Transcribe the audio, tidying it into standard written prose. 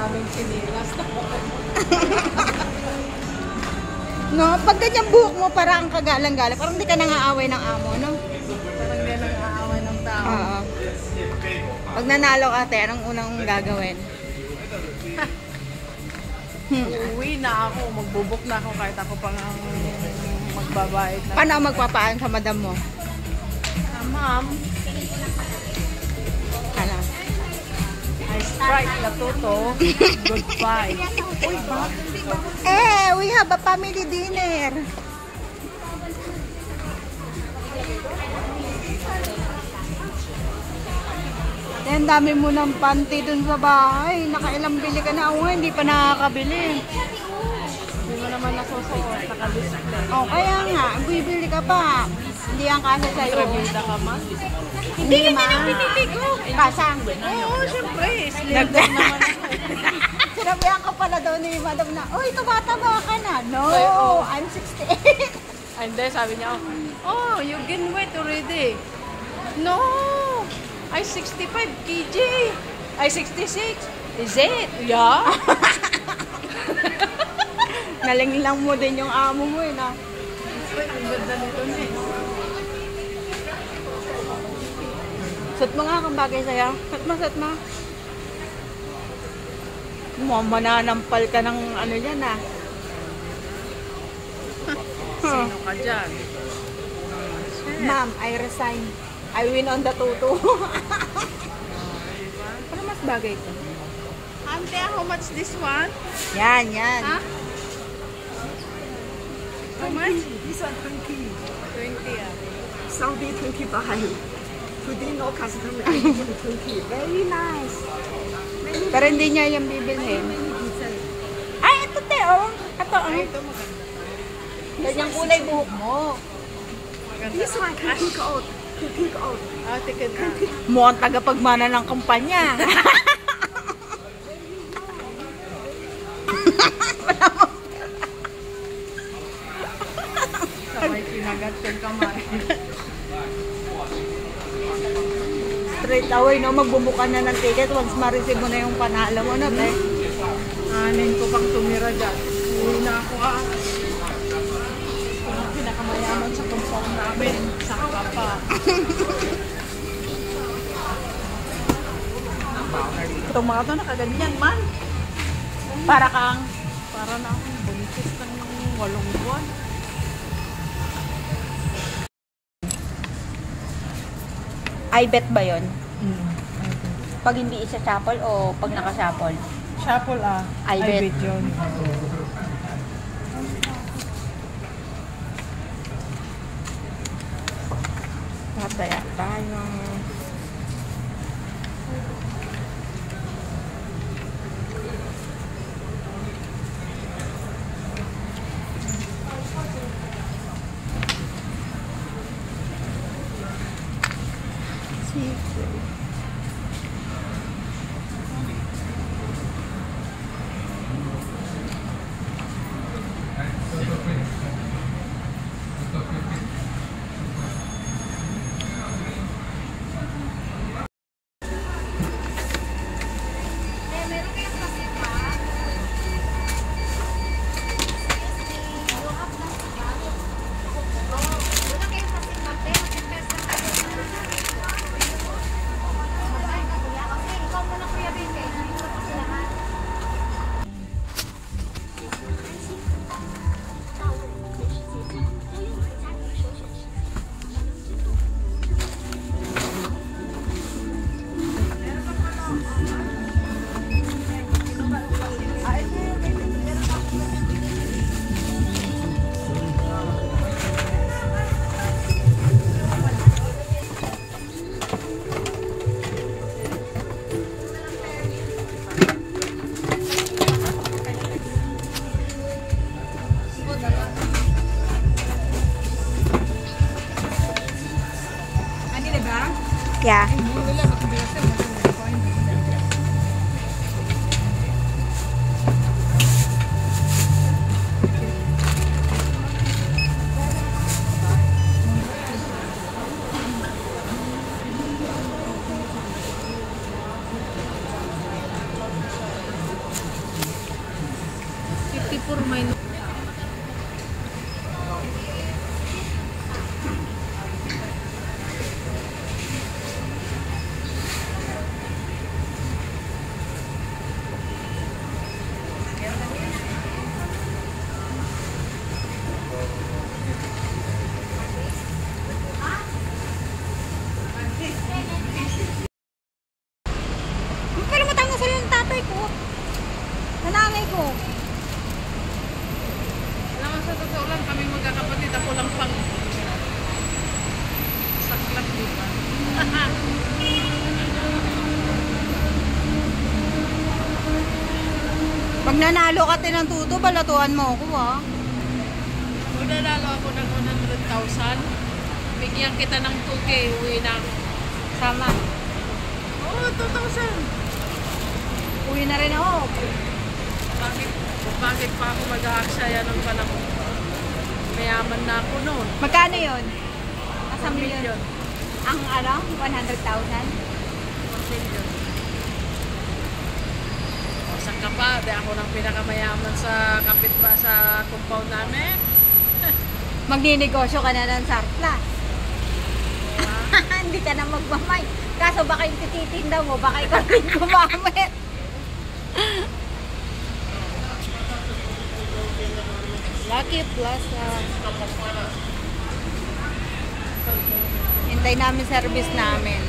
daming sinilas na. No, pag ganyan buhok mo, parang kagalang-galang. Parang hindi ka nangaaway ng amo, no? Parang yan ang aaway ng tao. Oo. Pag nanalo ka, ate, anong unang gagawin? Uuwi na ako, magbubok na ako kahit ako pang ang magbabayad na. Paano magpapaan sa madam mo? Ma'am, Ano? I strike na toto. Goodbye. Uy, bakit? We have a family dinner. Yan, dami mo ng panty dun sa bahay. Nakailang bili ka na. Oo, hindi pa nakakabili. Hindi mo naman nasusuot, naka-display. Oh, kaya nga, bibili ka pa. Hindi ang kasa sa'yo. Trabida ka man? Hindi ma. Pinili ko. Kasa. Oo, syempre. Slender naman ako. Sinabihan ka pala daw ni madam na, uy, tumataba ka na. No, Ay, oh. I'm 68. And then sabi niya, oh, you gain weight already. No, I 65 kg. I 66. Is it? Yeah. Nalinglang mo din yung amo mo eh, na. Wait, ang ganda nito na eh. Suot mo nga kung bagay sa'yo. Suot mo. Mananampal ka ng ano yan ah. Sino ka dyan? Ma'am, I resign. I win on the tutu. Para mas bagay ko. Ante, how much this one? Yan. Ha? How much? This one 20. 20 ah. Saudi 25. Today no customer. I give 20. Very nice. Pero hindi niya yung bibilhin. Many design. Ay, ito te, oh. Ito, Ay, oh. ito maganda. Ganyang kulay buhok mo. Maganda. This one can pick out. Can pick out. Ah, ticket na. Mo ang tagapagmana ng kampanya. Sabay kinagat yung kamay. Straight away, no? Magbubuka na ng ticket once ma-receive mo na yung panalo mo, no? Te? Anin ko pang tumira dyan. Uwi na ako ah. Ang pinakamayaman sa compound namin. Saka pa. Itong mga to nakaganyan man. Para kang Para na akong buntis ng 8 buwan. I bet ba yun? Pag hindi isa chapel o pag naka-chapel? Chapel ah. I bet. yun. Mataya tayo. puro may... Pero matangas sila ng tatay ko. Nanay ko. Alam mo, sa totoo lang, kami magkakapatid, ako lang pang saklak, di ba? Pag nanalo ka ng tuto, balatuan mo ako ha. Kung nanalo ako ng 100,000, bigyan kita ng 2K, uwi na ako. Sama. Oo, 2,000. Uwi na rin ako. Bakit pa ako mag-aaksaya ng panahon? Mayaman na ako noon. Magkano yun? Nasa 1 milyon. million. Ang ano? 100,000? 1 million. O, saan ka pa? Di ako ng pinakamayaman sa kapit ba sa compound namin? Magninegosyo ka na ng surplus. Hindi ka na magmamay. Kaso baka yung tititinda mo, baka ikaw rin gumamit. Lucky Plaza. Hintay namin service namin.